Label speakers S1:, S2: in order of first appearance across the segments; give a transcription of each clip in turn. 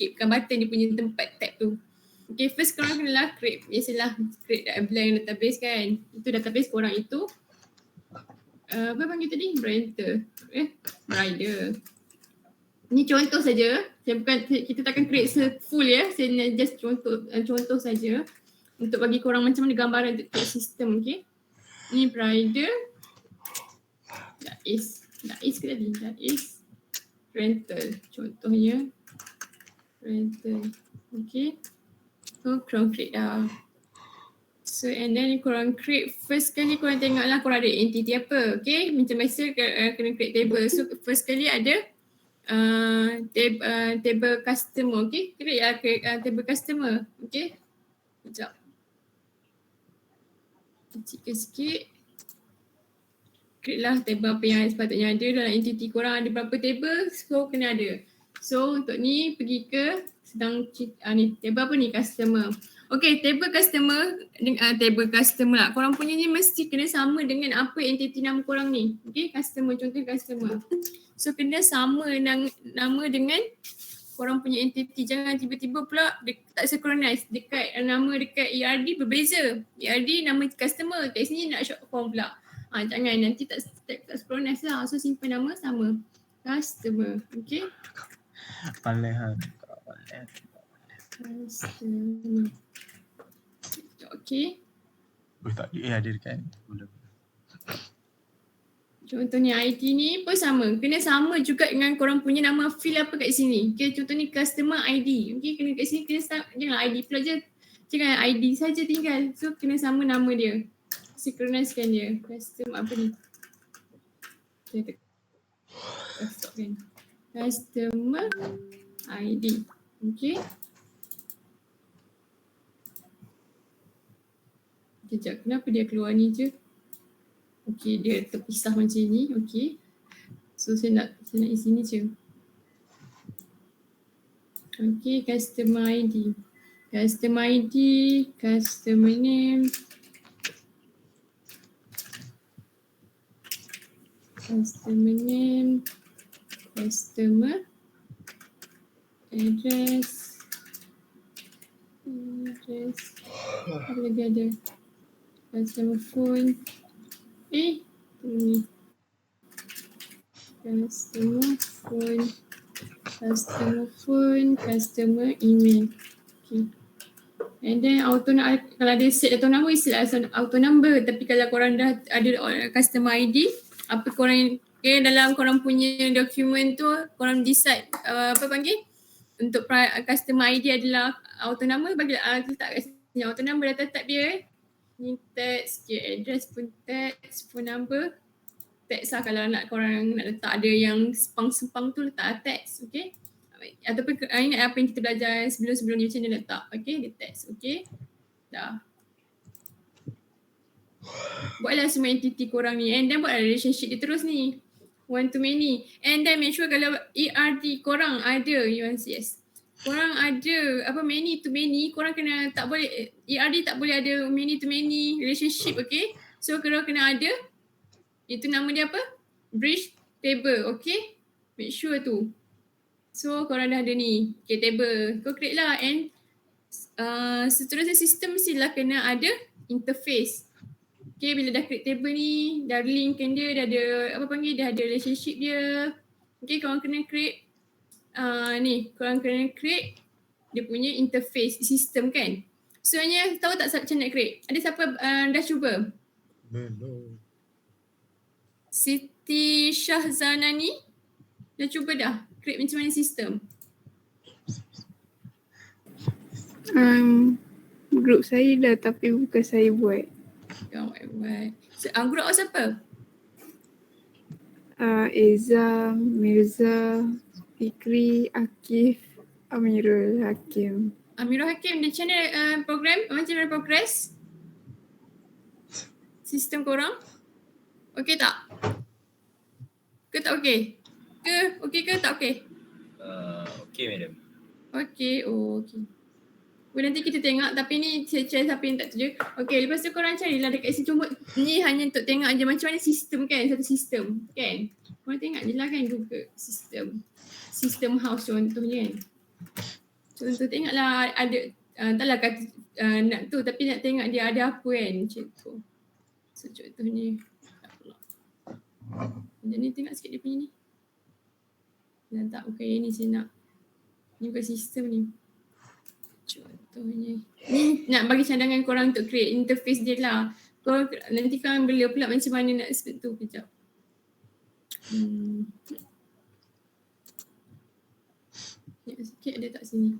S1: skipkan button dia punya tempat tab tu. Okay, first korang kenalah create, biasalah create blank database kan. Itu database korang itu apa panggil tadi? Rider. Ni contoh saja. Kita takkan create full ya. Saya just contoh saja untuk bagi korang macam mana gambaran untuk create sistem, okay? Ni rider. That is rental contohnya. Rental. Okay. So korang create dah. So and then korang create, first kali korang tengoklah korang ada entity apa. Okay, macam biasa kena create table. So first kali ada table customer. Okay, create table customer. Okay, sekejap. Kecilkan sikit. Create lah table apa yang sepatutnya ada dalam entity korang. Ada berapa table, so kena ada. So untuk ni pergi ke ni table apa ni, customer. Okay, table customer table customer lah. Korang punya ni mesti kena sama dengan apa entity nama korang ni. Okay, customer, contoh customer. So kena sama nama dengan korang punya entity. Jangan tiba-tiba pula tak synchronize. Nama dekat ERD berbeza. ERD nama customer, kat sini nak short form pula. Jangan, nanti tak synchronize lah. So simpan nama sama, customer. Okay.
S2: Customer.
S1: Okay.
S2: Tak ada dekat ni.
S1: Contohnya ID ni pun sama. Kena sama juga dengan korang punya nama field apa kat sini. Okay, contoh ni customer ID. Okay, kena kat sini kena jangan ID pula je. Jangan ID saja tinggal. So kena sama nama dia. Synchronizekan dia. Customer apa ni? Kita stopkan. Customer ID. Okay. Sekejap, kenapa dia keluar ni je? Okay, dia terpisah macam ni. Okay. So saya nak isi ni je. Okay, customer ID. Customer ID, customer name. Customer name, customer address, apa lagi ada? Customer phone. Ni. Customer email. Okay. And then kalau ada set atau nama, set auto number. Tapi kalau korang dah ada customer ID, apa korang dalam korang punya dokumen tu, korang decide apa panggil untuk customer ID adalah auto number, bagi letak kat sini auto number data type dia. Ni text, address pun text, phone number text lah. Kalau korang nak letak ada yang sepang-sepang tu, letak text. Okay, ataupun ingat apa yang kita belajar sebelum-sebelum ni, macam mana letak. Okay, dia text. Okay, dah. Buatlah semua entity korang ni, and then buatlah relationship dia terus ni, one to many. And then make sure kalau ERD korang ada UNCS, korang ada apa many to many, korang kena tak boleh, ERD tak boleh ada many to many relationship. Okay, so korang kena ada, itu nama dia apa, bridge table. Okay, make sure tu. So korang dah ada ni, okay, table kau create lah. And seterusnya sistem mestilah kena ada interface. Okay, bila dah create table ni, dah linkkan dia, dah ada apa panggil, dah ada relationship dia. Okay, korang kena create korang kena create dia punya interface sistem kan. Sebenarnya tahu tak macam nak create? Ada siapa dah cuba?
S2: Belum.
S1: Siti Syahzanani dah cuba dah create macam mana sistem?
S3: Group saya dah, tapi bukan saya buat.
S1: Group awak siapa?
S3: Eza, Mirza, Fikri, Akif, Amirul Hakim.
S1: Amirul Hakim, macam mana program? Macam mana progress? Sistem korang? Okey tak? Ke tak okey? Okey ke tak okey?
S4: Okey madam.
S1: Okey, okey. Nanti kita tengok, tapi ni share siapa yang tak setuju. Okey, lepas tu korang carilah dekat sini. Cuma ni hanya untuk tengok aja macam mana sistem kan, satu sistem kan. Korang tengok je lah kan Google sistem house contohnya kan. Contoh tengoklah ada taklah kata nak tu tapi nak tengok dia ada apa kan macam tu. So contohnya jadi tengok sikit dia punya ni. Dah tak bukan yang ni saya nak. Ni bukan sistem ni. Contohnya. Ni nak bagi cadangan korang untuk create interface dia lah. Korang nanti korang bela pula macam mana nak sebut tu kejap. Tengok sikit ada tak sini.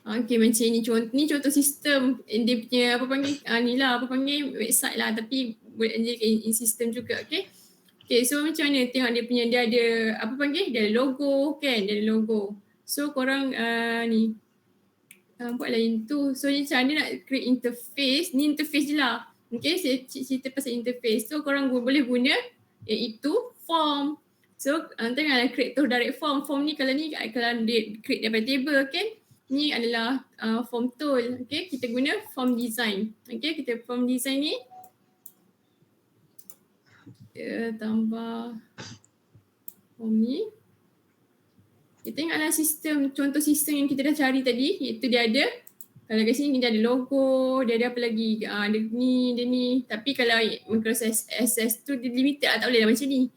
S1: Okay macam ni contoh sistem dia punya apa panggil ni lah apa panggil website lah tapi boleh jadi sistem juga okay. Okay so macam mana tengok dia punya dia ada apa panggil dia ada logo kan dia ada logo. So korang ni buatlah yang tu. So macam mana nak create interface ni interface je lah. Okay saya cerita pasal interface. So korang boleh guna iaitu form. So tengoklah create to direct form. Form ni kalau dia create daripada table kan. Ni adalah form tool. Okay, kita guna form design. Okay, kita form design ni kita tambah form ni. Kita tengoklah sistem, contoh sistem yang kita dah cari tadi iaitu dia ada kalau kat sini dia ada logo, dia ada apa lagi, ada ni, dia ni. Tapi kalau Microsoft Access tu dia limited lah, tak boleh lah macam ni.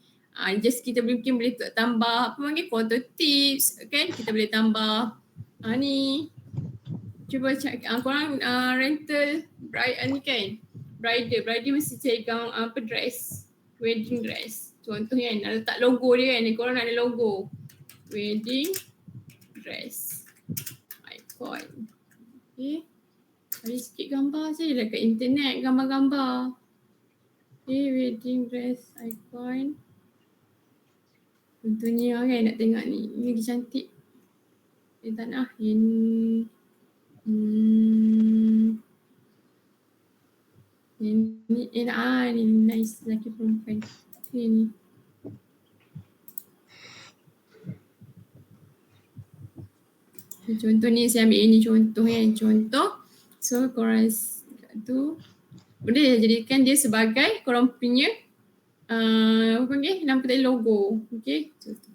S1: Just kita mungkin boleh tambah apa panggil photo tips kan, kita boleh tambah ni cuba cek korang rental bride ni kan bridal mesti cari apa dress wedding dress contoh kan nak letak logo dia kan korang nak ada logo wedding dress icon. Okay cari sikit gambar je lah kat internet gambar-gambar. Okay wedding dress icon contohnya kan nak tengok ni lagi cantik. Dia tak nak ini ni nice lelaki perempuan ni. Contoh ni saya ambil ini contoh kan contoh. So korang tu boleh jadikan dia sebagai korang punya apa panggil nampak tadi logo. Okay contoh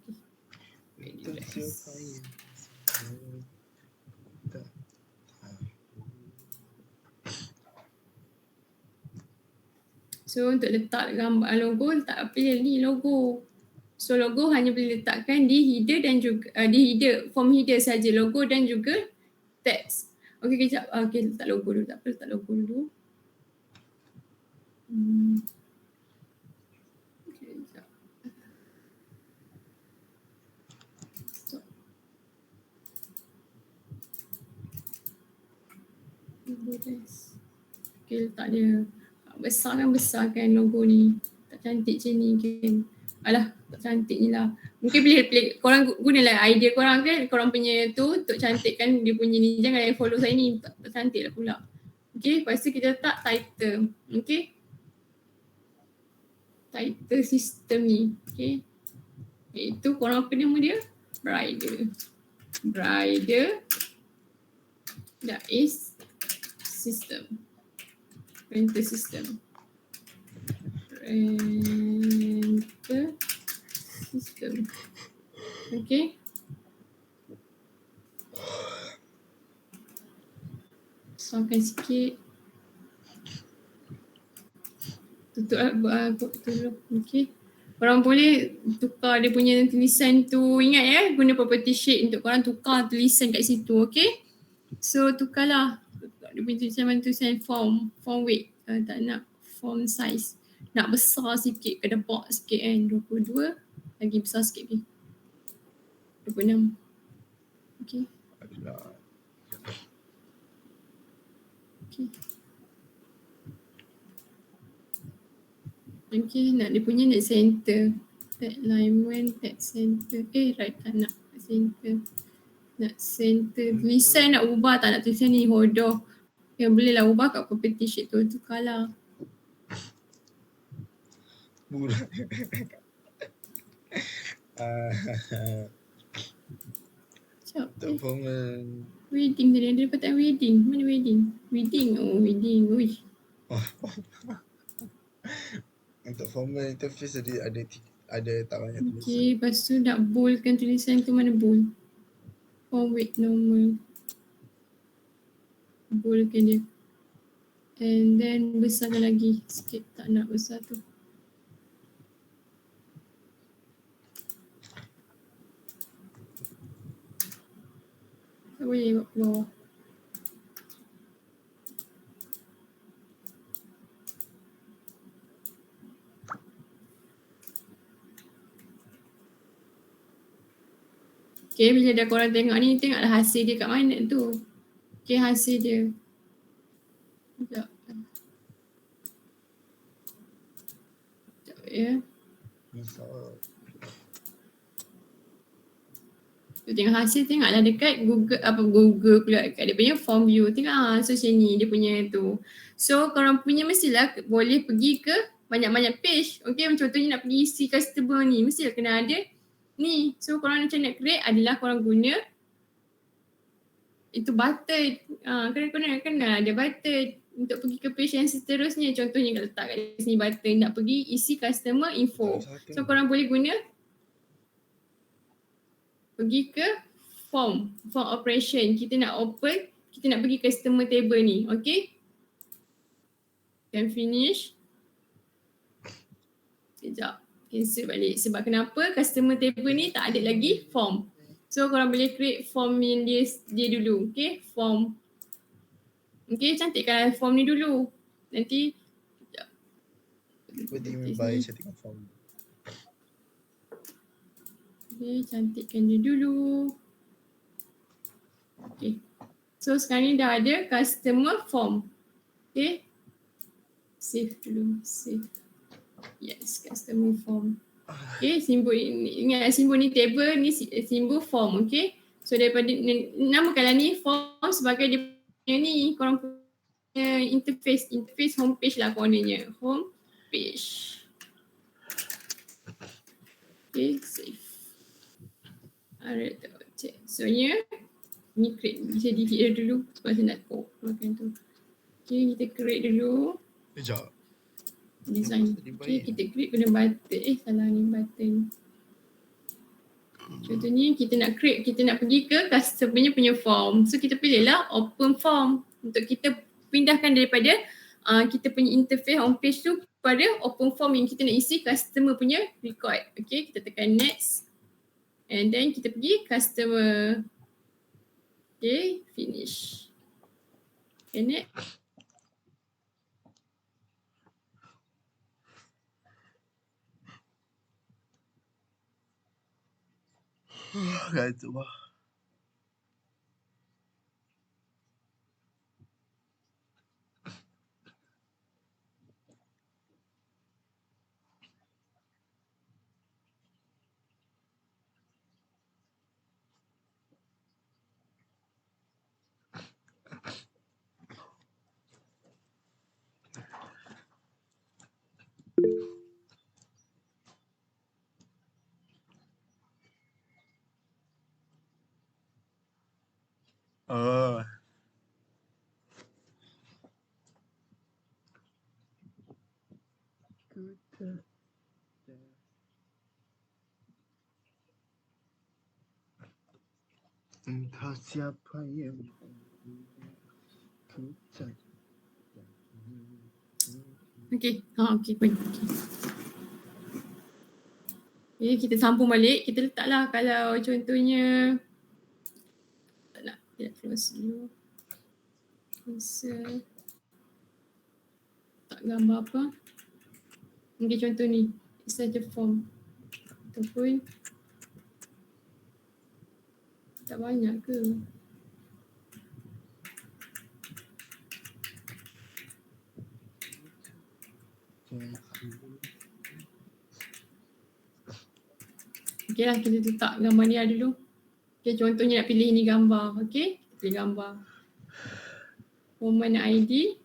S1: so untuk letak gambar logo letak apa ni logo. So logo hanya boleh letakkan di header dan juga di header form header saja logo dan juga text. Okey kejap. Okey letak logo dulu. Tak apa letak logo dulu. Okey kejap. Stop. Logo text. Okey letak dia. Besarkan logo ni. Tak cantik macam ni kan. Alah tak cantik ni lah. Mungkin pilih korang gunalah idea korang kan. Korang punya tu untuk cantikkan dia punya ni. Jangan yang follow saya ni. Tak cantik lah pula. Okay lepas tu kita letak title. Okay. Title system ni. Okay. Iaitu korang apa nama dia? Bridal. That is system. Rental system. Rental system. Okay. Besarkan sikit. Tutup dulu. Okay. Korang boleh tukar dia punya tulisan tu. Ingat ya, guna property sheet untuk korang tukar tulisan kat situ. Okay. So tukarlah. Dia punya tulisan form weight. Tak nak form size. Nak besar sikit, kena box sikit kan. 22 lagi besar sikit ni. 26. Okay. Okay. Okay, nak dia punya nak center. Tag alignment, tag center. Right tak nak center. Nak center. Tulisan nak ubah tak nak tulisan ni hodoh. Yang boleh lah ubah kat property sheet tu. Tukarlah.
S2: Murah.
S1: Sekejap.
S2: Formal.
S1: Wedding tadi. Ada perkataan wedding. Mana wedding? Wedding. Oh wedding. Ui.
S2: Untuk formal interface ada tak banyak tulisan.
S1: Okay. Lepas tu nak boldkan tulisan tu mana bold? Form weight normal. Kumpulkan dia. And then besarkan lagi sikit. Tak nak besar tu. Tak boleh buat keluar. Okay, bila dah korang tengok ni, tengoklah hasil dia kat mana tu. Okay, hasil dia. Sekejap. Sekejap ya.
S2: Misal.
S1: Tu tengok hasil, tengoklah dekat Google pula, dekat dia punya form view. Tengok so macam ni dia punya tu. So korang punya mestilah boleh pergi ke banyak-banyak page. Okay, contohnya nak pergi isi customer ni, mestilah kena ada ni. So korang macam nak create adalah korang guna itu button. Kena ada button untuk pergi ke page yang seterusnya. Contohnya kalau letak kat sini button nak pergi isi customer info. So korang boleh guna pergi ke form operation. Kita nak open, kita nak pergi customer table ni. Okay, dan finish. Sekejap, cancel balik. Sebab kenapa customer table ni tak ada lagi form. So korang boleh create form yang dia dulu. Okay, form. Okay, cantikkan form ni dulu. Nanti sekejap.
S2: What do you mean by setting a form?
S1: Okay, cantikkan dia dulu. Okay, so sekarang ni dah ada customer form. Okay, save dulu, save. Yes, customer form. Okay, simbol ni, ingat simbol ni table, ni simbol form. Okay, so daripada namakanlah ni form sebagai dia punya ni, korang punya interface homepage lah kononnya, home page. Okay, save. Alright, check. So ni create, bisa delete dulu sebab saya nak keluarkan tu. Okay, kita create dulu
S2: Sekejap.
S1: design. Okay, kita create guna button. Salah ni button. Contohnya kita nak create, kita nak pergi ke customer punya form. So kita pilihlah open form untuk kita pindahkan daripada kita punya interface homepage tu kepada open form yang kita nak isi customer punya record. Okay, kita tekan next. And then kita pergi customer. Okay, finish. Okay, next.
S2: Gantuk bah. Oh. Entah siapa yang ku cari.
S1: Okay, okay, fine. Okay, kita sambung balik. Kita letaklah kalau contohnya tak nak, kita close dulu. Cancel. Tak gambar apa. Okay, contoh ni. Saja form. Ataupun tak banyak ke? Okay lah, kita letak gambar dia dulu. Okay, contohnya nak pilih ni gambar. Okay, pilih gambar. Common ID.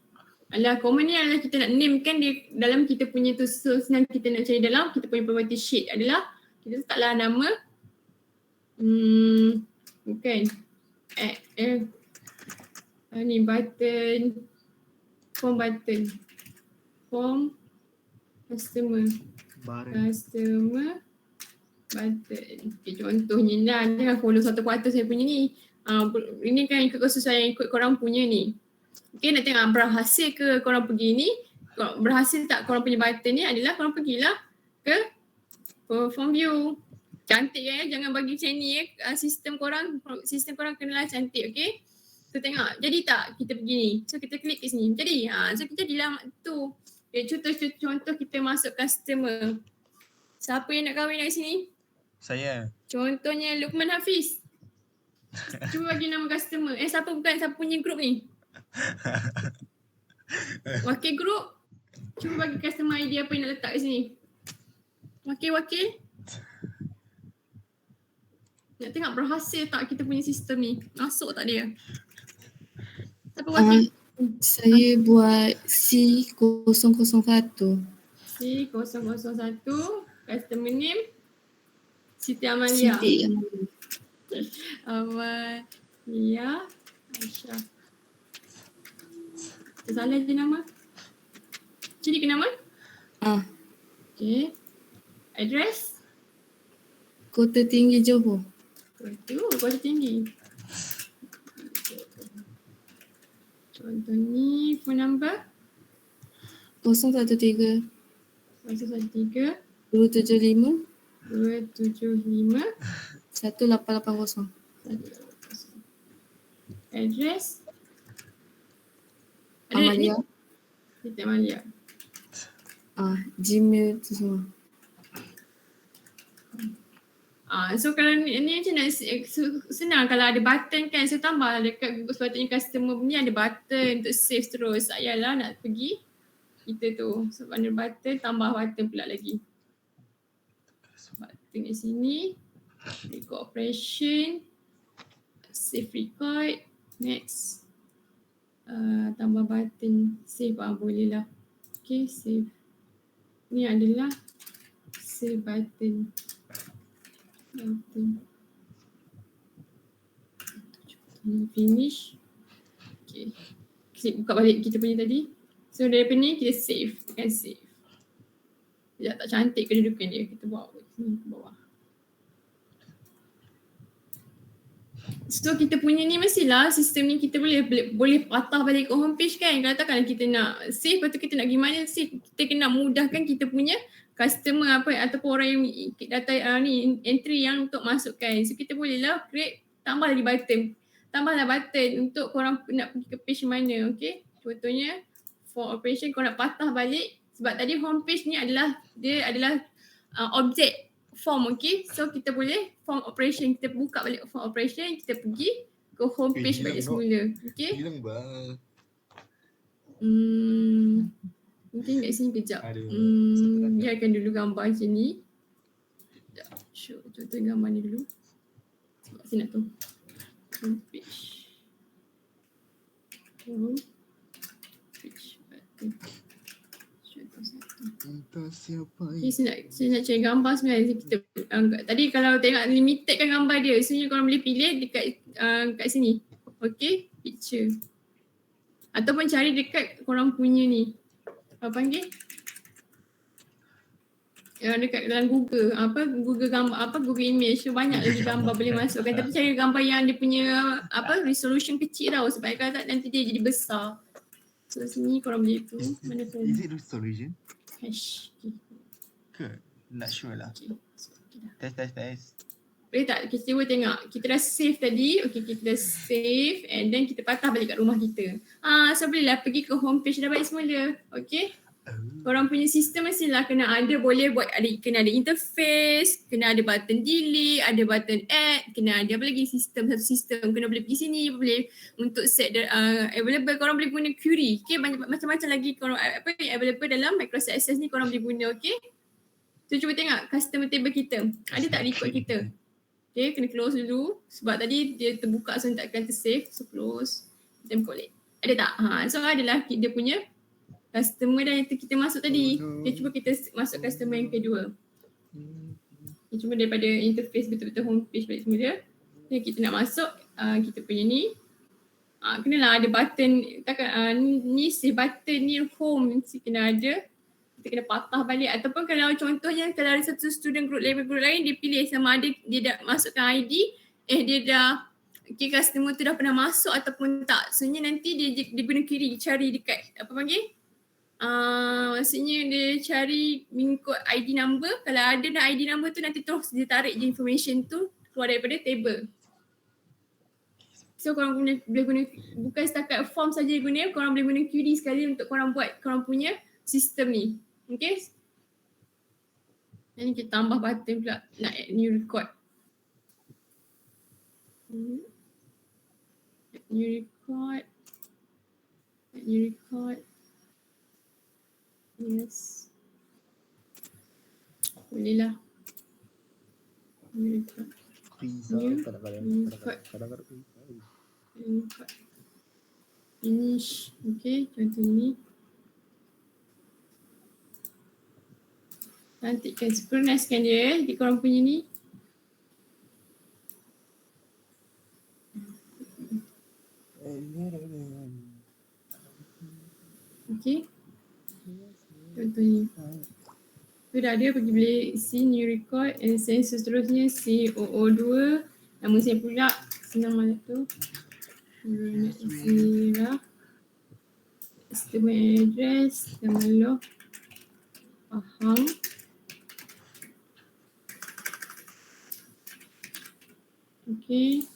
S1: Common ni adalah kita nak name kan dia dalam kita punya tu. So senang kita nak cari dalam kita punya property sheet adalah kita letaklah nama bukan ni button, form button, form customer button. Okay, contohnya lah, jangan follow satu kuartus saya punya ni. Ini kan ikut kesesuaian ikut korang punya ni. Okay, nak tengok berhasil ke korang pergi ni. Berhasil tak korang punya button ni adalah korang pergilah ke perform view. Cantik kan ya, jangan bagi macam ni sistem korang kenalah cantik, okay. So tengok, jadi tak kita pergi ni. So kita klik kat sini, jadi. So kita jadilah tu. Okay, contoh kita masuk customer. Siapa yang nak kahwin kat sini?
S4: Saya.
S1: Contohnya Luqman Hafiz. Cuba bagi nama customer. Siapa punya group ni? Wakil group. Cuba bagi customer ID apa yang nak letak kat sini. Wakil. Nak tengok berhasil tak kita punya sistem ni. Masuk tak dia? Siapa wakil?
S5: Saya buat C001.
S1: C001. Customer name. Siti Amalia.
S5: Siti
S1: Amalia Aisyah. Salah je nama. Jadi ke nama? Okay. Address?
S5: Kota Tinggi Johor.
S1: Kota Tinggi. Contoh ni phone number
S5: 013
S1: 013
S5: 275
S1: 275
S5: 1880.
S1: Address?
S5: Amalia.
S1: Siti Amalia.
S5: Gmail tu semua.
S1: So kalau ni macam nak senang kalau ada button kan, saya tambah dekat Google sepatutnya customer punya ada button untuk save terus. Tak payahlah nak pergi kita tu. So ada button, tambah button pula lagi. Button kat sini. Record operation. Save record. Next. Tambah button save boleh lah. Okay, save. Ni adalah save button. Finish. Okay. Klik buka balik kita punya tadi. So daripada ni kita save. Tekan save. Sekejap tak cantik kedudukan dia. Kita bawa sini ke bawah. So kita punya ni mestilah sistem ni kita boleh patah balik ke homepage kan. Kalau takkan kita nak save, lepas tu kita nak gimana save. Kita kena mudahkan kita punya customer ataupun orang yang data ni entry yang untuk masukkan. So kita bolehlah create, tambah lagi button. Tambahlah button untuk korang nak pergi ke page mana, okay. Contohnya for operation korang nak patah balik sebab tadi homepage ni adalah objek form, okay. So kita boleh form operation, kita buka balik form operation, kita pergi ke homepage balik semula, okay.
S2: Hilang bang.
S1: Mungkin kat sini kejap.
S2: Aduh.
S1: Biarkan dulu gambar macam ni. Sekejap. Show contoh gambar ni dulu. Sebab saya nak tahu. Homepage. Homepage button. Contoh satu.
S2: Entah siapa
S1: Okay, saya nak cari gambar sebenarnya. Kita tadi kalau tengok limited kan gambar dia. Sebenarnya korang boleh pilih dekat kat sini. Okay, picture. Ataupun cari dekat korang punya ni. Apa panggil? Dekat dalam Google. Google gambar, Google image. So banyak lagi gambar boleh masukkan. Tapi cari gambar yang dia punya resolution kecil tau. Sebab kalau tak nanti dia jadi besar. So sini korang boleh tu. Mana tu?
S2: Is it resolution?
S1: Hash.
S4: Ke? Not sure lah.
S1: Okay. So, okay dah.
S4: Test.
S1: Boleh tak? Kita cuba tengok. Kita dah save tadi. Okay, kita dah save and then kita patah balik kat rumah kita. So bolehlah pergi ke homepage dah balik semula. Okay. Korang punya sistem mestilah kena ada, boleh buat kena ada interface, kena ada button delete, ada button add, kena ada apa lagi satu sistem kena boleh pergi sini, boleh untuk set available, korang boleh guna query. Okay, banyak macam-macam lagi korang available dalam Microsoft Access ni korang boleh guna, okay. So cuba tengok customer table kita. Ada tak record kita? Okay, kena close dulu sebab tadi dia terbuka so takkan tersave. So close, then collect. Ada tak? So adalah dia punya customer dah yang kita masuk tadi. Okay, cuba kita masuk customer yang kedua. Okay, cuma daripada interface betul-betul homepage balik semula. Okay, kita nak masuk kita punya ni. Kenalah ada button. Takkan ni si button ni home mesti kena ada. Kita kena patah balik. Ataupun kalau contohnya kalau ada satu student group lain dia pilih sama ada dia dah masukkan ID, dia dah okay, customer tu dah pernah masuk ataupun tak. Sebenarnya nanti dia guna query cari dekat apa panggil? Maksudnya dia cari mengikut ID number. Kalau ada dah ID number tu nanti terus dia tarik je information tu keluar daripada table. So korang boleh guna, bukan setakat form saja guna, korang boleh guna query sekali untuk korang buat korang punya sistem ni. Okay. Ini kita tambah button pula nak add new record. New record. New record. Yes. Boleh lah. New record. New record. Record. Finish. Okay, contoh ini. Cantikkan, synchronizekan dia di korang punya ni. Okay. Contoh ni. Tu dah ada, pergi boleh isi new record and then seterusnya COO2. Nama saya pula, senang mana tu. Zira. Customer address, nama lo. Faham. Okay.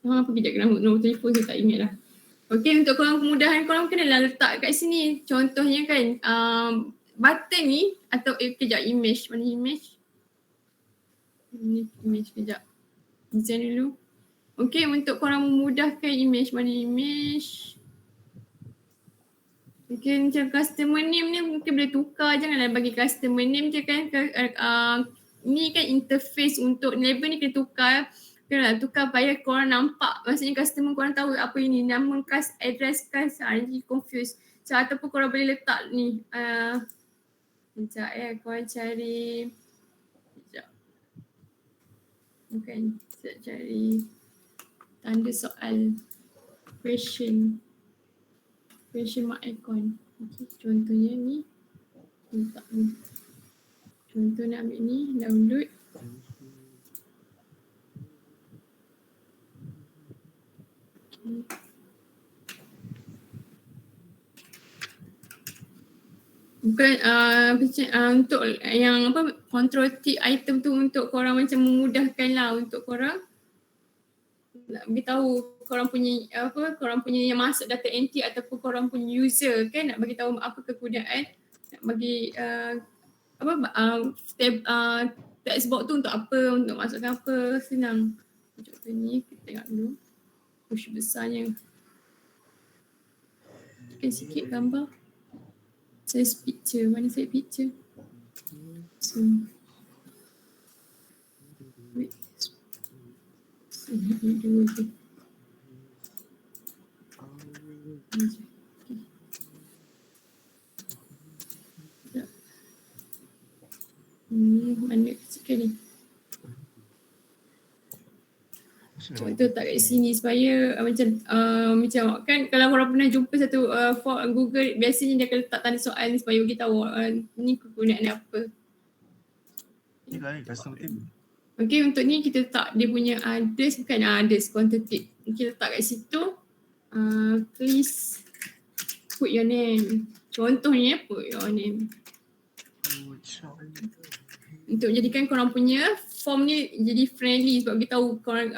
S1: Apa kejap kena nombor telefon saya tak ingat lah. Okay, untuk korang kemudahan korang kenalah letak kat sini. Contohnya kan button ni atau kejap image. Mana image? Ini image kejap. Design dulu. Okay, untuk korang memudahkan image. Mana image? Okay, macam customer name ni mungkin boleh tukar. Janganlah bagi customer name je kan. Ni kan interface untuk label ni kena tukar. Kena tukar supaya korang nampak. Maksudnya customer korang tahu apa ini. Nama kas, address kas. Jadi confused. So ataupun korang boleh letak ni. Sekejap korang cari. Sekejap. Bukan. Sekejap cari. Tanda soal. Question mark icon. Okay, contohnya ni. Letak ni. Contoh nak ambil ni. Download. Bukan untuk yang apa control T item tu untuk korang macam memudahkan lah untuk korang nak beritahu korang punya apa korang punya yang masuk data entry ataupun korang punya user kan nak bagi tahu apa kegunaan nak bagi text box tu untuk apa, untuk masukkan apa, senang. Contoh ni kita tengok dulu push besarnya. Tekan sikit gambar. Size picture, mana size picture? So, wait. Ini dua je. Mana sikit ni? Contoh tak kat sini supaya macam kan kalau korang pernah jumpa satu form Google biasanya dia akan letak tanda soal ni supaya bagi tahu ni kegunaan apa.
S4: Inilah ni custom table.
S1: Okay, untuk ni kita letak dia punya address, bukan address, quantitative. Kita letak kat situ. Please put your name. Contohnya put your name. Untuk jadikan korang punya form ni jadi friendly sebab bagi tahu korang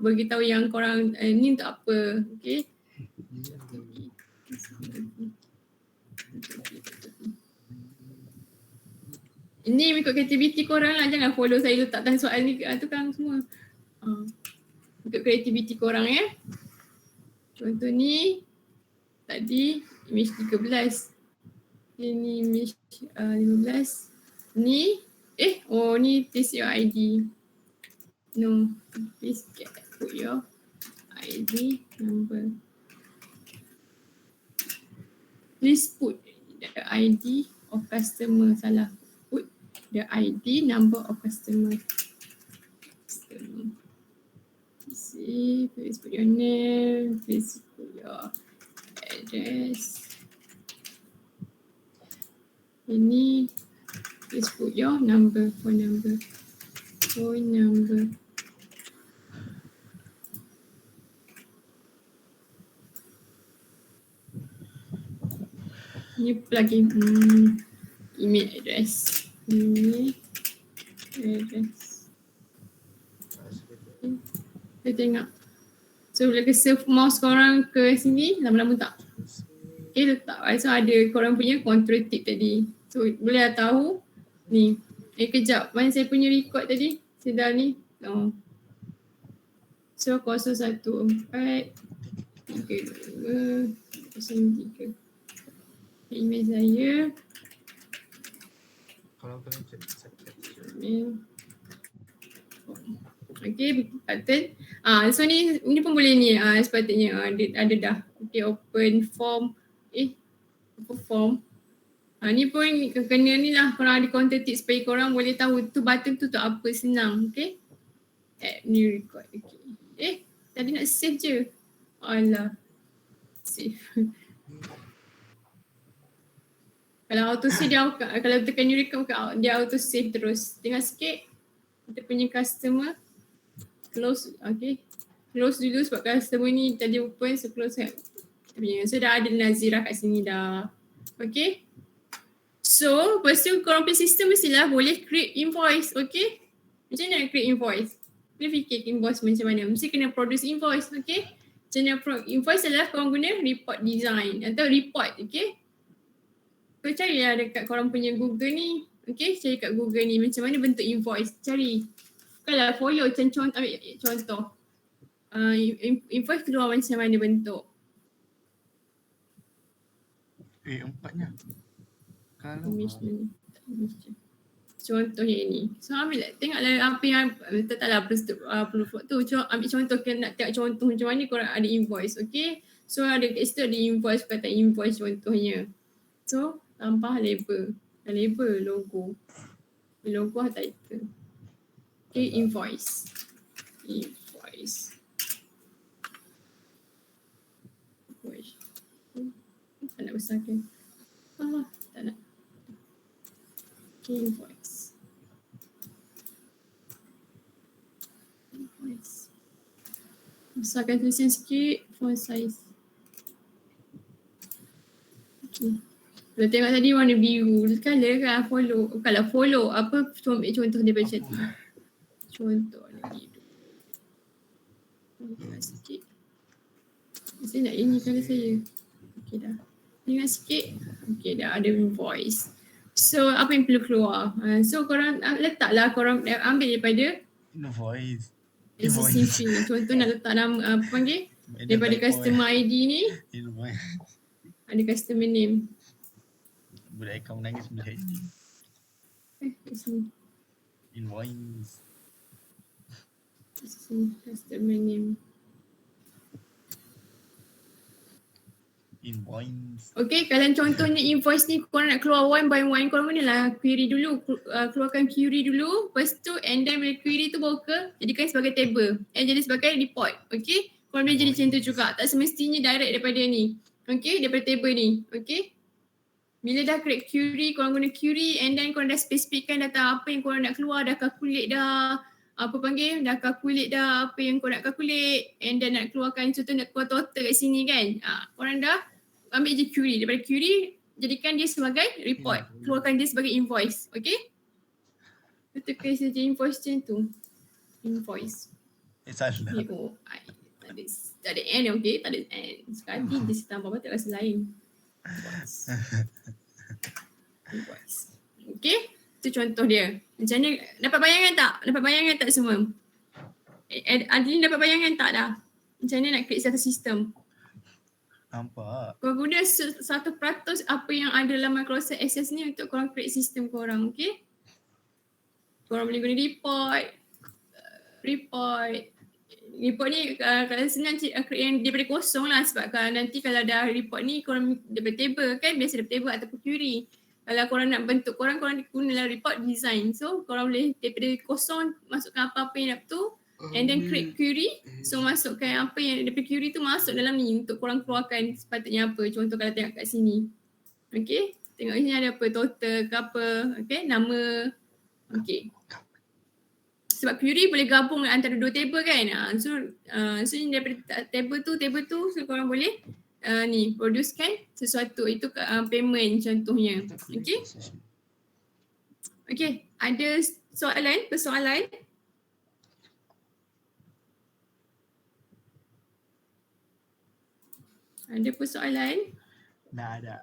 S1: bagi tahu yang korang ni untuk apa. Okay. Ini ikut kreativiti korang lah, jangan follow saya letak tanda soal ni tu kan semua. Ikut kreativiti korang ya. Contoh ni tadi image 13. Ini image 15. Ni ni paste your ID. No, please put your ID number. Please put the ID of customer. Salah. Put the ID number of customer. Please put your name. Please put your address. Ini Please put your number, phone number. Phone number. Ni plug in email address. Email address. Kita tengok. So bila ke serve mouse korang ke sini, lama-lama tak? Okay, letak. So ada korang punya control tip tadi. So boleh dah tahu ni. Kejap. Mana saya punya record tadi? Saya dah ni. Oh. So 014 32 03. Email saya.
S2: Kalau kena cek sakit.
S1: Email. Okay, button. So ni pun boleh ni. Sepatutnya ada dah. Okay, open form. Open form. Ni pun kena ni lah, korang ada content tip supaya korang boleh tahu tu button tu apa, senang. Okay. Add new record. Okay. Tadi nak save je. Alah. Save. Kalau auto save dia, kalau tekan new record dia auto save terus. Tengok sikit. Kita punya customer. Close. Okay. Close dulu sebab customer ni tadi open, so close kan. So dah ada Nazira kat sini dah. Okay. So, lepas tu korang punya sistem mestilah boleh create invoice, okay? Macam mana nak create invoice? Boleh fikir invoice macam mana? Mesti kena produce invoice, okay? Macam mana invoice adalah korang guna report design atau report, okay? Kau carilah dekat korang punya Google ni, okay? Cari kat Google ni macam mana bentuk invoice, cari. Kalau follow macam contoh, ambil contoh. Invoice keluar macam mana bentuk?
S4: Empatnya. Kalau
S1: Contohnya ini. So tengoklah apa yang taklah perlu tu. Ambil contoh, nak tengok contoh macam mana korang ada invoice, okay? So ada kat situ ada invoice, kata invoice contohnya. So tambah label. Label logo. Logo atau title. Okay, invoice. Invoice. Tak nak besarkan. Tak nak. Invoice. Besarkan tulisan sikit, font size. Okay. Kalau tengok tadi warna biru, color kan follow. Kalau follow, apa ambil contoh daripada chat ni. Contoh lagi. Tengok sikit. Saya nak ini color saya. Okay dah. Tengok sikit. Okay dah ada invoice. So apa yang perlu keluar? So korang letaklah, korang ambil daripada
S4: invoice.
S1: existing field. Contoh nak letak nama apa panggil? Daripada customer ID ni
S4: Invoice.
S1: ada customer name.
S4: Budak account menangis bila ID.
S1: Kat sini.
S4: Invoice.
S1: Customer name.
S4: Invoice.
S1: Okay, kalau contohnya invoice ni korang nak keluar one by one, korang gunalah query dulu. Keluarkan query dulu. Lepas tu and then bila query tu bawa ke, jadikan sebagai table. Jadi sebagai report. Okay, korang boleh jadi macam tu juga. Tak semestinya direct daripada ni. Okay, daripada table ni. Okay. Bila dah create query, korang guna query and then korang dah spesifikkan data apa yang korang nak keluar, dah calculate dah. Dah calculate dah apa yang korang nak calculate and then nak keluarkan, contoh nak keluar total kat sini kan. Korang dah ambil je query. Daripada query, jadikan dia sebagai report. Keluarkan dia sebagai invoice. Okay? Betul ke saja invoice macam tu? Invoice.
S4: Salah.
S1: E-O-I. Tak ada N, okay? Tak ada N. Sekali dia tambah betul rasa lain. Invoice. Invoice. Okay? Itu contoh dia. Macam mana? Dapat bayangan tak? Dapat bayangan tak semua? Adlin dapat bayangan tak dah? Macam mana nak create satu sistem?
S4: Nampak.
S1: Korang guna 1% apa yang ada dalam Microsoft Access ni untuk korang create sistem korang, okay? Korang boleh guna report. Report ni kalau senang create yang daripada kosong lah, sebab nanti kalau dah report ni korang daripada table kan, biasa daripada table ataupun query. Kalau korang nak bentuk korang gunalah report design. So korang boleh daripada kosong masukkan apa-apa yang nak tu. And then create query. So masukkan apa yang daripada query tu masuk dalam ni untuk korang keluarkan sepatutnya apa. Contoh kalau tengok kat sini. Okay. Tengok sini ada apa, total ke apa. Okay, nama. Okay. Sebab query boleh gabung antara dua table kan. So ni daripada table tu, so korang boleh ni producekan sesuatu. Itu payment contohnya. Okay. Okay, ada persoalan? Ada persoalan?
S4: Dah ada.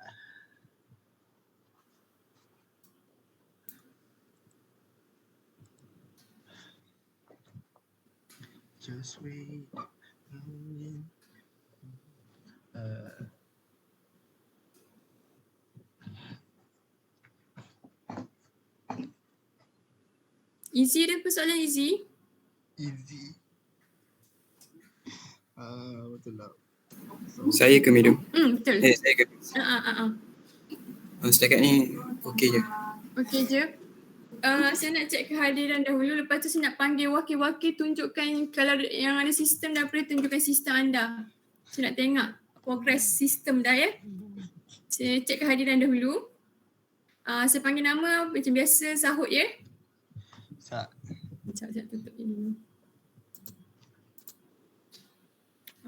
S4: Just wait.
S1: Easy ada persoalan easy?
S2: Easy. Betul lah.
S6: Saya ke medium?
S1: Betul.
S6: Saya ke?
S1: Uh.
S6: Setakat ni okey je.
S1: Okey je. Saya nak cek kehadiran dahulu. Lepas tu saya nak panggil wakil-wakil tunjukkan kalau yang ada sistem daripada tunjukkan sistem anda. Saya nak tengok progress sistem dah ya. Saya cek kehadiran dahulu. Saya panggil nama macam biasa sahut ya. Sekejap tutup ni dulu.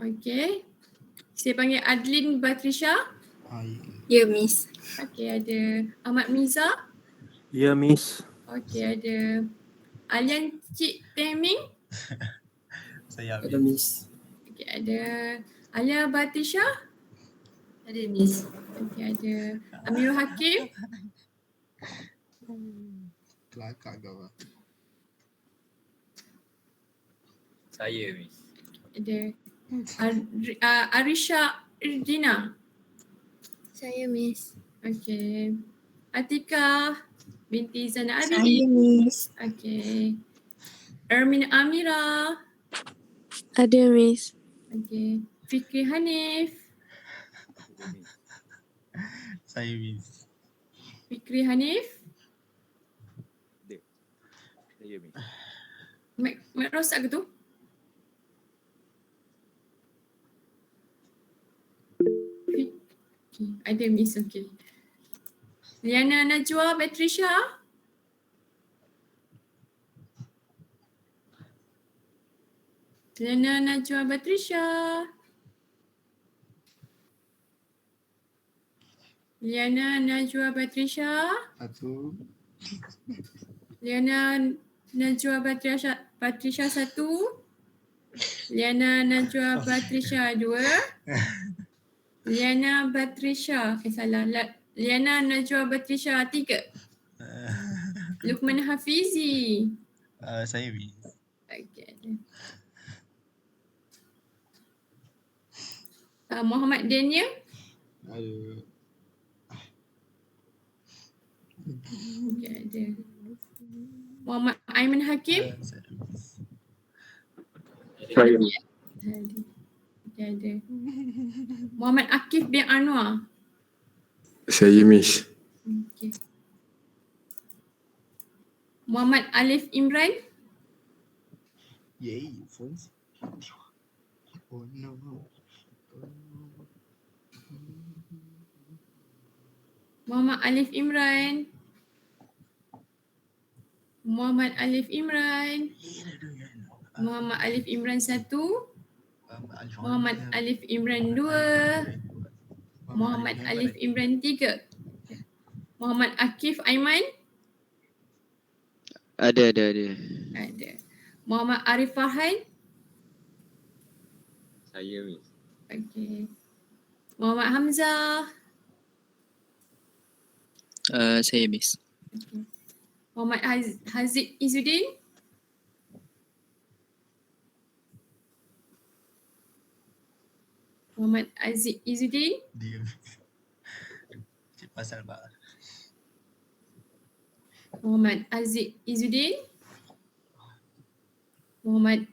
S1: Okey. Saya panggil Adlin Batrisha.
S3: Ya, Miss.
S1: Okey, ada Ahmad Miza.
S7: Ya, Miss.
S1: Okey, ada Alian Cik Teming.
S4: Saya
S6: Ada Miss.
S1: Okey, ada Alia Batrisha.
S5: Ada Miss.
S1: Okey, ada Amirul Hakim.
S2: Kelakar kau lah.
S7: Saya, Miss.
S1: Ada Arisha Irdina.
S5: Saya Miss.
S1: Okey. Atika binti Zana
S3: Saya,
S1: Abidin.
S3: Miss.
S1: Okey. Ermin Amira.
S3: Ada, Miss.
S1: Okey. Fikri Hanif.
S4: Saya Miss.
S1: Fikri Hanif.
S7: Saya, Miss.
S1: Mek rosak ke tu? Okay. Ada Miss, okey. Liana Najwa Batrisha. Liana Najwa Batrisha. Liana Najwa Batrisha.
S2: Satu.
S1: Liana Najwa Batrisha 1. Liana Najwa Batrisha 2. Liana Batrisha, salah. Liana Najwa Batrisha 3. Lukman Hafizi.
S4: Saya Miss.
S1: Okay. Muhammad Daniel.
S2: Ada.
S1: Okay, ada. Muhammad Aiman Hakim.
S4: Saya Miss.
S7: Saya.
S1: Tadi. Okay, ada. Muhammad Akif bin Anwar.
S6: Saya Miss.
S1: Okay. Muhammad Alif Imran.
S2: Yay, phones. Oh no.
S1: Muhammad Alif Imran. Muhammad Alif Imran. Muhammad Alif Imran 1. Muhammad Alif Imran 2. Muhammad Alif Imran 3. Muhammad Akif Aiman.
S8: Ada.
S1: Ada. Muhammad Arif Farhan.
S7: Saya, Miss.
S1: Okey. Muhammad Hamzah.
S8: Saya Miss.
S1: Okay. Muhammad Haziq Izzuddin. Muhammad Aziz Izzuddin.
S4: Dia Cik pasal Pak.
S1: Muhammad Aziz Izzuddin. Muhammad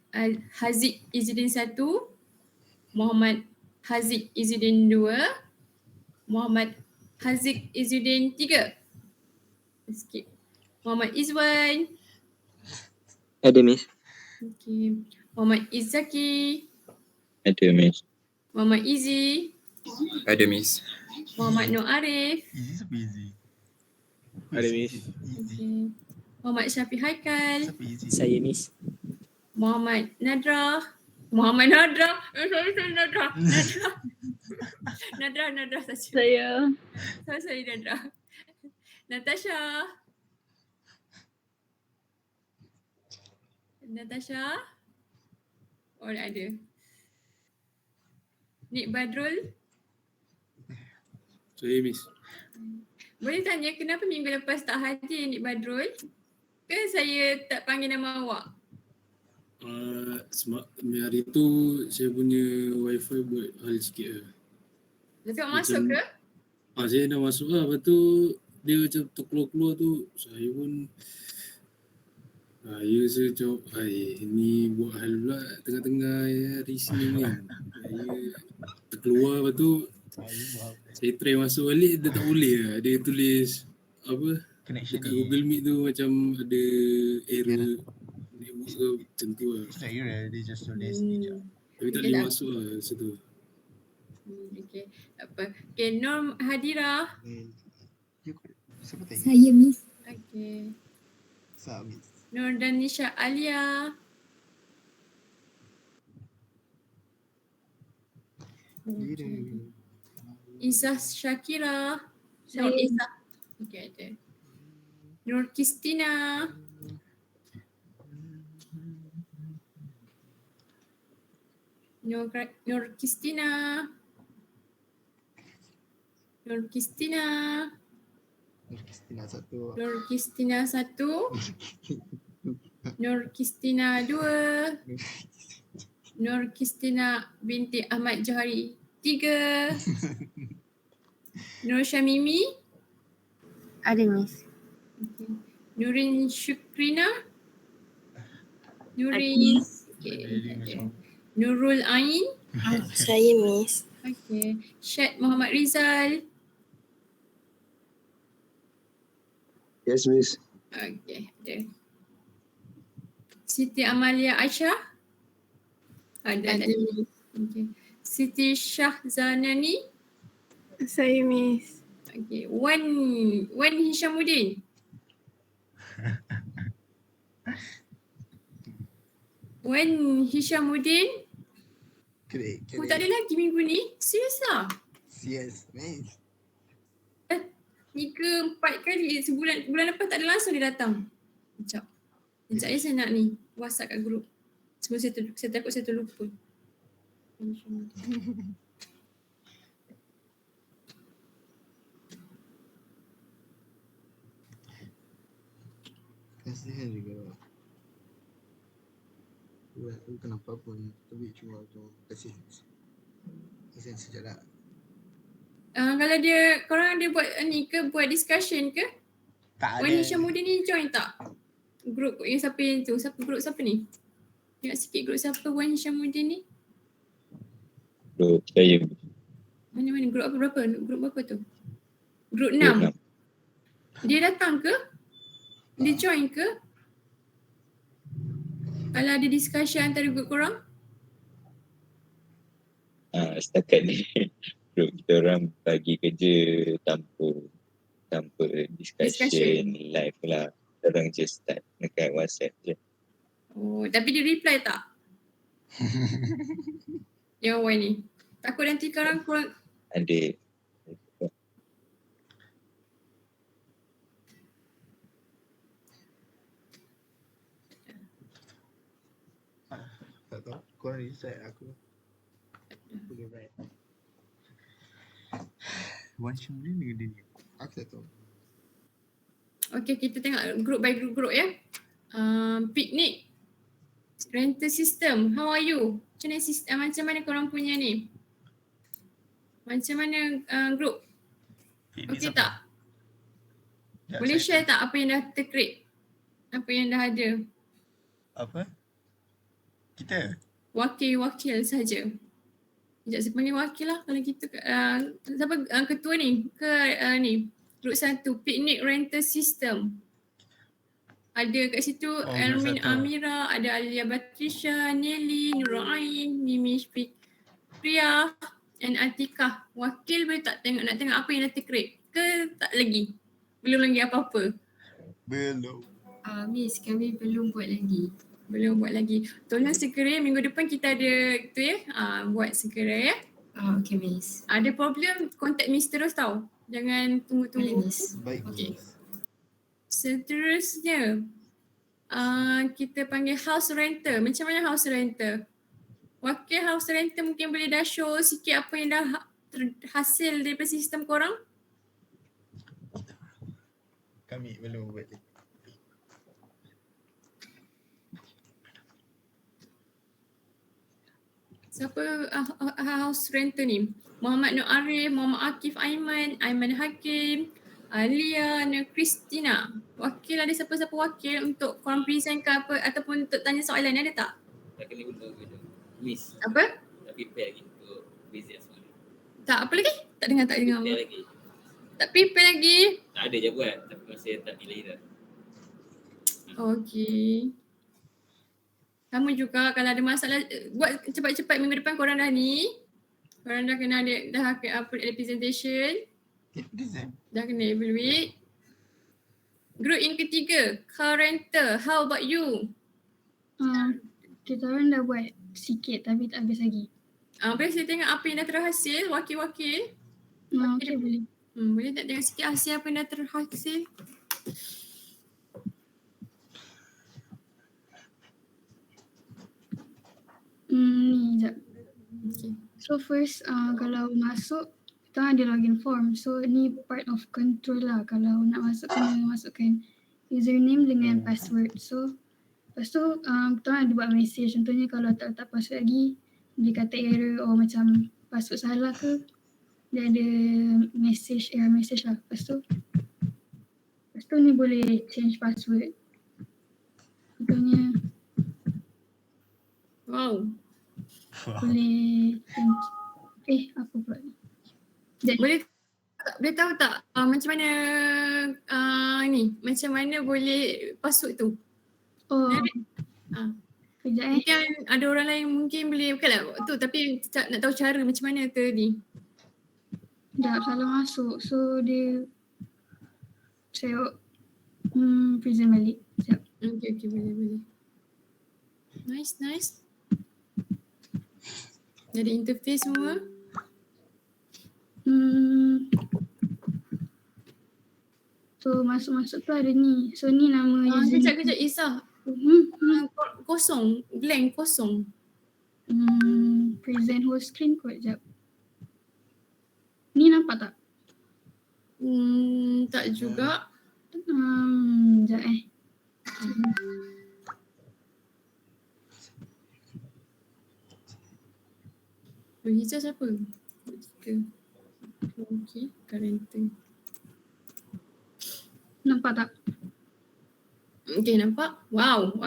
S1: Haziq Izzuddin 1. Muhammad Haziq Izzuddin 2. Muhammad Haziq Izzuddin 3. Skip. Muhammad Izwan.
S8: Ada Miss.
S1: Okay. Muhammad Izzaki.
S8: Ada Miss.
S1: Muhammad Izzi.
S6: Ada Miss.
S1: Muhammad Nur Arif.
S4: Easy siapa easy?
S7: Ada Miss.
S4: Easy.
S1: Okay. Muhammad Syafiq Haikal.
S4: Siapa easy?
S8: Saya Miss.
S1: Muhammad Nadra. Muhammad Nadra. Sorry, Nadra. Nadra saja. Saya Nadra. Natasha. Oh, tak ada. Nik Badrul.
S6: Saya Miss.
S1: Boleh tanya kenapa minggu lepas tak hadir Nik Badrul? Ke saya tak panggil nama awak?
S6: Hari tu saya punya wifi buat hal sikit lah.
S1: Lepas awak masuk ke?
S6: Saya dah masuk lah. Lepas tu dia macam terkeluar-keluar tu. Saya pun saya cakap, ni buat hal pula tengah-tengah hari Isnin ni. Saya terkeluar, lepas tu saya try masuk balik, dia tak boleh lah. Dia tulis apa
S4: Connection
S6: dekat
S4: ni.
S6: Google Meet tu macam ada error network ke macam tu lah.
S4: It's like dia just tulis sekejap.
S6: Tapi tak boleh masuk lah situ.
S1: Okay. Tak apa. Okay, Nur Hadira.
S2: Siapa tanya?
S5: Saya Miss.
S1: Okay.
S2: Miss.
S1: Nur Danisha Alia. Izzah Syakira. Nur Izzah. Okay, ada. Nur Kristina. Nur Kristina. Nur Kristina.
S2: Kristina satu.
S1: Nur Kristina 1. Nur Kristina 2. Nur Kristina binti Ahmad Johari 3. Nur Syamimi.
S3: Ada Miss.
S1: Okay. Nurin Syukrina. Nurin. Okay, ada. Nurul Ain.
S3: Saya Miss.
S1: Okay. Syed Muhammad Rizal.
S6: Yes, Miss.
S1: Okay, ada. Siti Amalia Aisyah. Ada. Okay. Siti Syahzanani.
S3: Saya Miss.
S1: Okay. Wan Hishamuddin. Wan Hishamuddin.
S2: Correct.
S1: Oh, tak ada lagi minggu ni. Serius lah.
S2: Yes, Miss.
S1: 3-4 kali bulan lepas tak ada langsung dia datang. Sekejap ya saya nak ni WhatsApp kat grup. Sebelum saya takut saya terlupa.
S2: Kasihan juga. Buat tu kenapa pun. Tapi cuma tu kasihan. Kasihan sejarah.
S1: Kalau dia korang ada buat ni ke, buat discussion ke?
S4: Tak
S1: Wan
S4: ada.
S1: Hishamuddin ni join tak? Grup yang siapa yang tu? Grup siapa ni? Tengok sikit grup siapa Wan Hishamuddin ni?
S7: Grup saya.
S1: Mana grup apa berapa? Grup berapa tu? Grup 6. Dia datang ke? Dia join ke? Kalau ada discussion antara grup korang?
S7: Setakat ni grup kita orang bagi kerja tanpa discussion live lah. Orang just start dekat WhatsApp je.
S1: Oh, tapi dia reply tak? Yang Wan ni. Takut nanti korang
S7: Ada
S2: Tak tahu. Korang decide aku. Boleh baik.
S4: Wan Syamrin dengan dia ni.
S2: Aku tak tahu.
S1: Okay, kita tengok group by group ya. Picnic. Rental system. How are you? Macam mana korang punya ni? Macam mana group? Okay tak? Boleh share tak apa yang dah tercreate? Apa yang dah ada?
S4: Apa? Kita?
S1: Wakil saja. Sekejap saya panggil wakil lah kalau kita siapa ketua ni ke ni group 1 picnic rental system. Ada kat situ Elmin Amira, ada Alia Batrisha, Nelly, Nurul Ain, Mimi Priya, and Atikah. Wakil boleh tak nak tengok apa yang dah tercreate ke tak lagi? Belum lagi apa-apa.
S4: Belum.
S5: Miss, kami belum buat lagi.
S1: Belum buat lagi. Tolong segera minggu depan kita ada tu ya. Buat segera ya.
S5: Okay, Miss.
S1: Ada problem contact Miss terus tau. Jangan
S5: Boleh,
S1: tunggu-tunggu.
S5: Miss.
S2: Baik.
S1: Okey. Seterusnya kita panggil house renter. Macam mana house renter? Wakil house renter mungkin boleh dah show sikit apa yang dah hasil daripada sistem korang?
S4: Kami belum buat lagi.
S1: Siapa house renter ni? Muhammad Nur Arif, Muhammad Akif Aiman, Aiman Hakim, Alia, Nur Christina. Wakil ada siapa-siapa wakil untuk korang present ke apa ataupun untuk tanya soalan ada tak?
S9: Tak kena guna Miss.
S1: Apa?
S9: Tak prepare lagi untuk visit soalan.
S1: Tak apa lagi? Tak dengar.
S9: Prepare lagi.
S1: Tak prepare lagi?
S9: Tak ada je buat tapi masa tak nilai dah.
S1: Okey. Sama juga kalau ada masalah buat cepat-cepat minggu depan korang dah ni. Korang dah kena dah upload ada presentation.
S4: Design.
S1: Dah kena evaluate. Group yang ketiga, car renter. How about you?
S3: Kita orang dah buat sikit tapi tak habis lagi.
S1: Boleh saya tengok apa yang dah terhasil, wakil-wakil?
S3: Okay, boleh.
S1: Boleh tak tengok sikit hasil apa yang dah terhasil?
S3: Ni sekejap.
S1: Okay.
S3: So first kalau masuk kita ada login form. So ni part of control lah. Kalau nak masuk kena masukkan username dengan password. So lepas tu kita ada buat message. Contohnya kalau tak letak password lagi dia kata error macam password salah ke. Dia ada message, error message lah. Lepas tu ni boleh change password. Contohnya
S1: Wow.
S3: boleh change. Apa pula ni?
S1: Boleh tahu tak macam mana ni? Macam mana boleh password tu?
S3: Kejap
S1: Mungkin ada orang lain mungkin boleh bukanlah tu tapi nak tahu cara macam mana tu ni.
S3: Dah salah masuk. So dia saya present balik. Sekejap.
S1: Okay, boleh. Nice. Jadi interface semua.
S3: So masuk-masuk tu ada ni. So ni nama user.
S1: Kejap Isa. Kosong, blank kosong.
S3: Present whole screen kot. Sekejap. Ni nampak tak?
S1: Tak juga.
S3: Sekejap
S1: Hijau siapa? Okay, current.
S3: Nampak tak?
S1: Okay, nampak? Wow.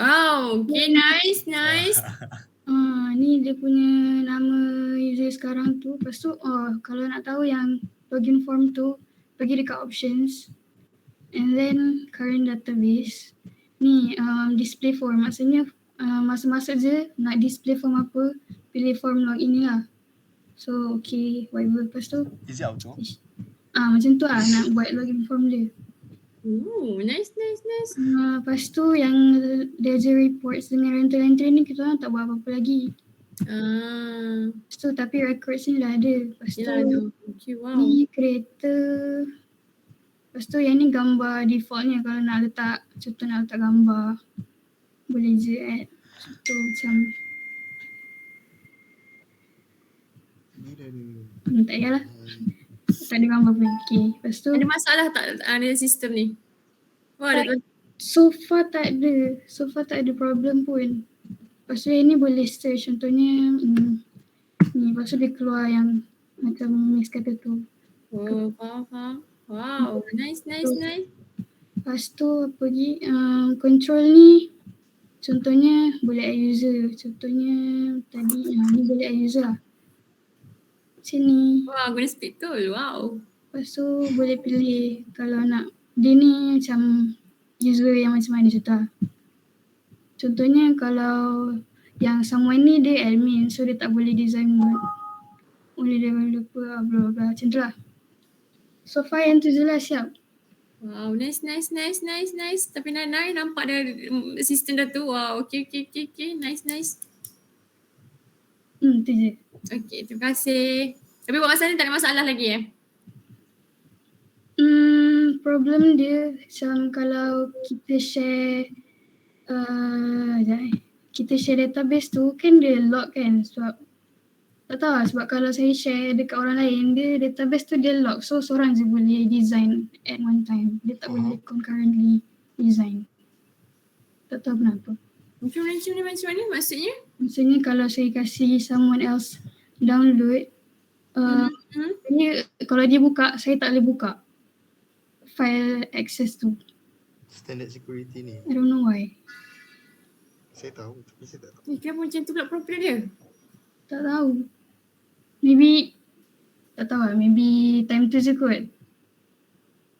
S1: Okay, nice.
S3: Ni dia punya nama user sekarang tu. Lepas tu kalau nak tahu yang login form tu, pergi dekat options and then current database. Ni display form. Maksudnya masa-masa je nak display form apa, pilih form login ni lah. So okay, whatever. Lepas tu
S4: Is it auto?
S3: macam tu lah nak buat login form dia.
S1: Nice.
S3: Lepas tu yang ledger reports dengan rental entry ni kita orang tak buat apa-apa lagi. Lepas tu tapi records ni dah ada. Lepas tu
S1: Okay, wow.
S3: ni creator. Lepas tu yang ni gambar defaultnya kalau nak letak, contoh nak letak gambar boleh je add. Contoh macam
S2: Ni dah ada.
S3: tak payahlah. Tak ada gambar pun. Okay. Lepas tu
S1: Ada masalah tak ada sistem ni?
S3: so far tak ada problem pun. Lepas tu yang ni boleh search. Contohnya ni. Lepas tu dia keluar yang macam Miss kata tu.
S1: Faham. Wow, nice.
S3: Lepas tu apa lagi? Control ni contohnya boleh add user. Contohnya tadi ni boleh add user lah. Macam ni.
S1: Wah, guna speed tool. Wow.
S3: Lepas tu boleh pilih kalau nak. Dia ni macam user yang macam mana contoh lah. Contohnya kalau yang someone ni dia admin so dia tak boleh design mode. only developer, blah blah blah, macam tu lah. So far yang tu je lah siap.
S1: Wow, nice. Tapi Nai nampak dah sistem dah tu. Wow, okay. Nice.
S3: Tu je.
S1: Okay, terima kasih. Tapi buat masa ni tak ada masalah lagi
S3: Problem dia macam kalau kita share kita share database tu kan dia lock kan, sebab tak tahu lah, sebab kalau saya share dekat orang lain, dia database tu dia lock, so seorang je boleh design at one time, dia tak boleh concurrently design. Tak tahu kenapa.
S1: Macam mana maksudnya?
S3: Maksudnya kalau saya kasih someone else download, kalau dia buka, saya tak boleh buka file access tu.
S2: Standard security ni.
S3: I don't know why.
S2: Saya tahu tapi saya tak tahu.
S1: Kenapa macam tu pula problem dia?
S3: Tak tahu. Maybe tak tahu lah. Maybe time tu je kot.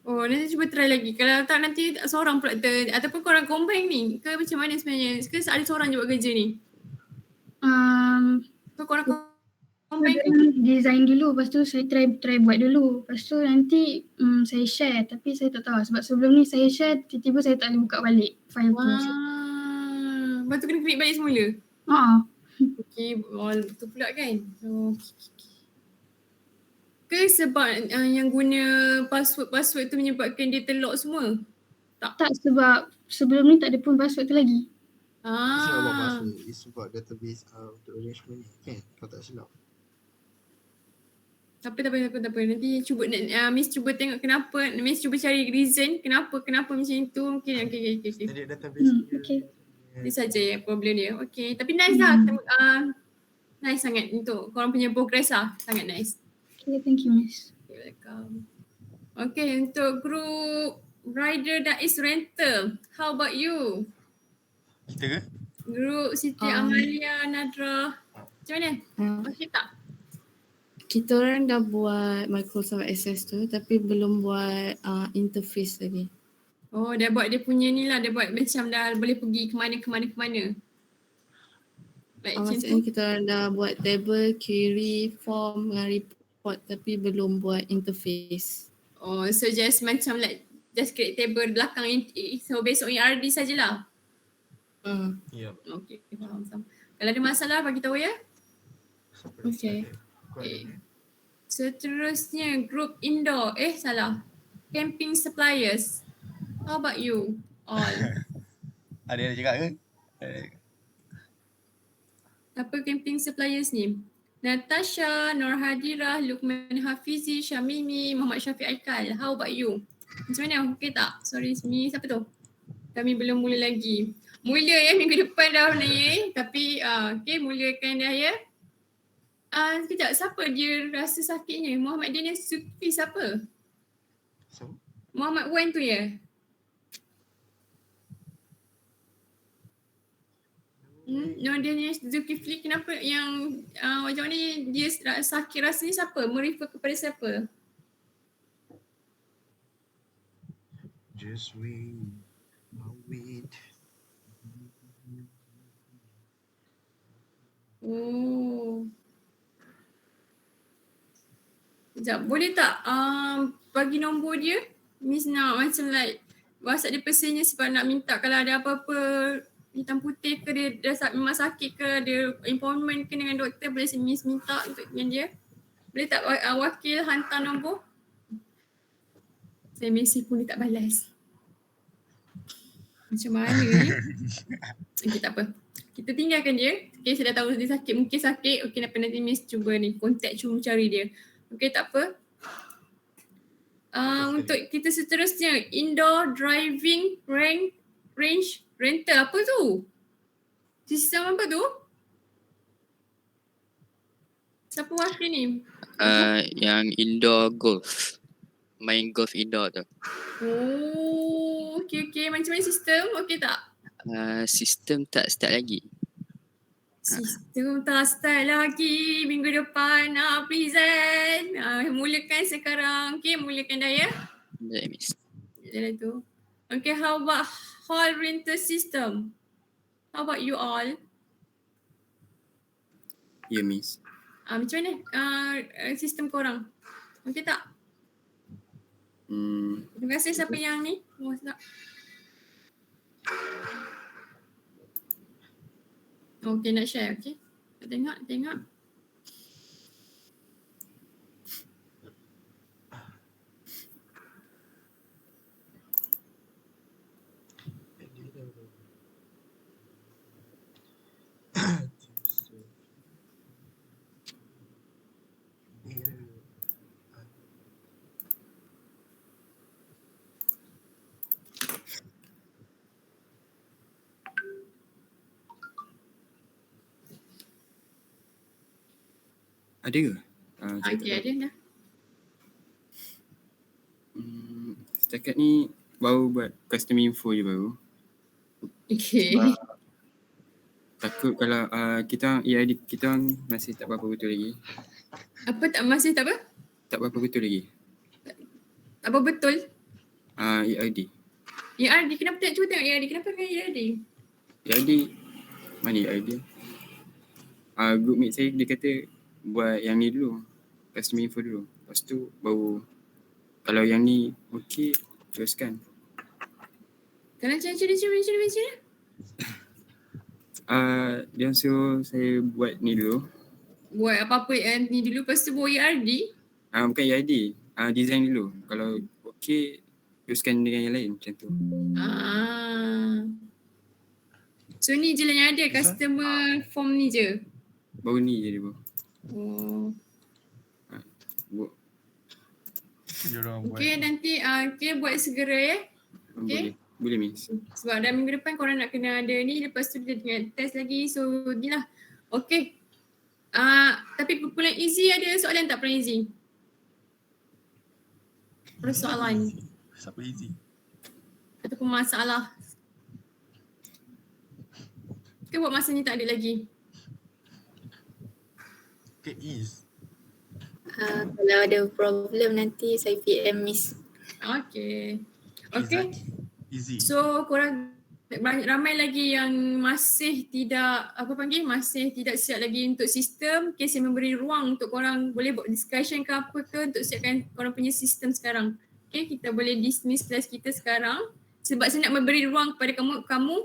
S1: Oh, nanti cuba try lagi. Kalau tak nanti seorang pula ataupun korang combine ni ke macam mana sebenarnya? Ke ada seorang je buat kerja ni? So korang combine ke?
S3: Design dulu, lepas tu saya try buat dulu. Lepas tu nanti saya share, tapi saya tak tahu lah. Sebab sebelum ni saya share, tiba-tiba saya tak boleh buka balik file tu.
S1: Lepas tu kena create balik semula? Okay, betul pula kan? Ke sebab yang guna password tu menyebabkan dia terlock semua?
S3: Tak, sebab sebelum ni tak ada pun password tu lagi.
S2: It's not about password, it's about database untuk arrangement ni kan, kalau tak silap.
S1: Tak apa. Nanti cuba Miss cuba tengok kenapa, Miss cuba cari reason kenapa macam tu. Okay.
S2: Standard database
S3: Okay.
S1: Dia saja problem dia. Okay, tapi nice lah. Nice sangat untuk korang punya progress lah. Sangat nice.
S3: Okay, thank you Miss.
S1: You're welcome. Okay, untuk group rider Dais Rental, how about you?
S4: Kita ke?
S1: Group Siti Amalia, Nadra, macam mana? Okay tak?
S10: Kita orang dah buat Microsoft Access tu tapi belum buat interface lagi.
S1: Oh, dia buat dia punya ni lah, dia buat macam dah boleh pergi ke mana. Like
S10: Maksudnya kita orang dah buat table, query, form dengan report tapi belum buat interface.
S1: Oh, so just macam like just create table belakang, so based on ERD sajalah.
S4: Ya.
S1: Okay, faham. Kalau ada masalah bagi tahu ya.
S10: Okay.
S1: Seterusnya group indoor, salah. Camping suppliers. How about you all?
S4: Ada yang cakap ke?
S1: Apa camping suppliers ni? Natasha, Nur Hadirah, Lukman Hafizi, Syamimi, Muhammad Syafiq Aikal. How about you? Macam mana? Okay tak? Sorry, ni siapa tu? Kami belum mula lagi. Mula ya, minggu depan dah sebenarnya. Tapi okay, mulakan dah ya. Sekejap, siapa dia rasa sakitnya? Muhammad Daniel Sufi siapa?
S2: So?
S1: Muhammad Wan tu ya? No, Daniel Zulkifli, kenapa yang wajah ni dia sakit rasanya siapa? Merefer kepada siapa?
S2: Just wait.
S1: Oh. Sekejap, boleh tak bagi nombor dia? Miss nak macam like WhatsApp dia pesannya sebab nak minta kalau ada apa-apa hitam putih ke dia memang sakit ke dia appointment ke dengan doktor, boleh Miss minta untuk dengan dia. Boleh tak wakil hantar nombor? Saya mesej pun dia tak balas. Macam mana ni? Okay, tak apa. Kita tinggalkan dia. Okay, saya dah tahu dia sakit. Mungkin sakit. Okay, nanti Miss cuba ni contact, cuba cari dia. Okay, tak apa. Untuk kita seterusnya, indoor driving range rental. Apa tu? Sistem apa tu? Siapa wakil ni?
S8: Yang indoor golf. Main golf indoor tu.
S1: Oh, okay. Macam mana sistem? Okay tak?
S8: Sistem tak start lagi.
S1: Sistem tak start lagi. Minggu depan nak present. Mulakan sekarang. Okay, mulakan dah ya.
S8: Sekejap, Miss.
S1: Dah tu. Okay, how about hall rental system? How about you all?
S11: Ya, Miss.
S1: Macam mana sistem korang? Okey tak? Terima kasih siapa yang ni. WhatsApp. Okey, nak share. Okey. Tengok.
S11: Ada ke?
S1: Okey, ada dah.
S11: Setakat ni baru buat custom info je baru.
S1: Okey.
S11: Takut kalau kita EID kita masih tak berapa betul lagi.
S1: Masih tak apa?
S11: Tak berapa betul lagi.
S1: Tak apa betul?
S11: EID.
S1: EID, kenapa tak cuba tengok EID? Kenapa kan EID?
S11: EID, mana EID? Group mate saya dia kata buat yang ni dulu. Custom info dulu. Lepas tu baru kalau yang ni okey, teruskan.
S1: Kalau macam
S11: Dia suruh saya buat ni dulu.
S1: buat apa-apa yang ni dulu, lepas tu buat EID?
S11: Bukan EID, design dulu. Kalau okey, teruskan dengan yang lain macam tu.
S1: So ni je lah yang ada, customer form ni je?
S11: Baru ni je dia baru.
S1: Okay, nanti buat segera ya. Okay.
S11: Boleh miss.
S1: Sebab dah minggu depan korang nak kena ada ni, lepas tu dia dengan test lagi. So ni lah. Okay. Tapi perpuluhan easy ada soalan tak perang easy? Persoalan.
S4: Siapa easy?
S1: Ataupun masalah. Ke buat masa ni tak ada lagi?
S4: Okay, ease.
S10: Kalau ada problem nanti saya PM Miss.
S1: Okay.
S4: Easy.
S1: So korang ramai lagi yang masih tidak masih tidak siap lagi untuk sistem. Okay, saya memberi ruang untuk korang boleh buat discussion ke apa ke untuk siapkan korang punya sistem sekarang. Okay, kita boleh dismiss kelas kita sekarang sebab saya nak memberi ruang kepada kamu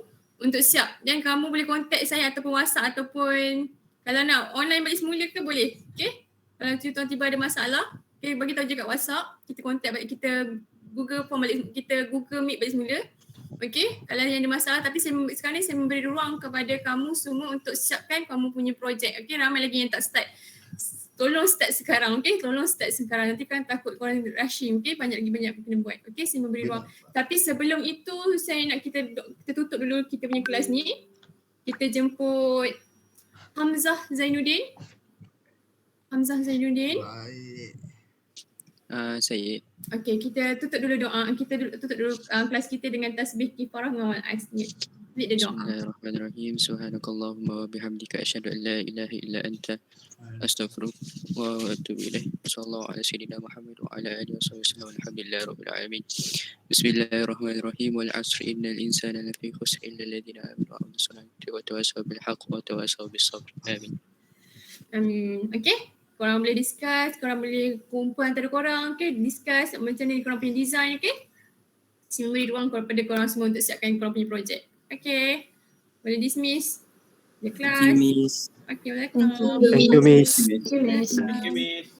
S1: untuk siap. Dan kamu boleh contact saya ataupun WhatsApp ataupun kalau nak online balik semula ke boleh. Okay, kalau tiba-tiba ada masalah, okay, bagi tahu je kat WhatsApp, kita contact balik, kita Google Meet balik semula. Okay, kalau yang ada masalah, tapi sekarang ni saya memberi ruang kepada kamu semua untuk siapkan kamu punya projek. Okay, ramai lagi yang tak start. Tolong start sekarang, okay? Tolong start sekarang. Nanti kan takut korang rushing, okay? Banyak kena buat. Okay, saya memberi ruang. Tapi sebelum itu, saya nak kita tutup dulu kita punya kelas ni. Kita jemput Hamzah Zainuddin.
S2: Baik.
S8: Saya.
S1: Okay, kita tutup dulu doa. Kita tutup dulu kelas kita dengan tasbih kifarah dengan asni. Lead the doa.
S8: Bismillahirrahmanirrahim. Subhanakallahumma wa bihamdika asyhadu an la ilaha illa anta astaghfiruka wa atubu ilaik. Sallallahu ala sayyidina Muhammad wa ala alihi wasallam. Alhamdulillahi rabbil alamin. Bismillahirrahmanirrahim. Wal 'asri innal insana lafi khusr illa alladhina amanu wa amilus solihati wa tawassaw bil haqq wa tawassaw bis sabr. Amin.
S1: Okay. Korang boleh discuss, korang boleh kumpul antara korang, okay, discuss macam ni korang punya design, okay. Saya memberi ruang kepada korang semua untuk siapkan korang punya projek. Okay, boleh dismiss the class.
S11: Thank you, Miss.
S1: Okay, welcome.
S2: Thank you, Miss.
S10: Thank you, Miss.
S4: Thank you, Miss.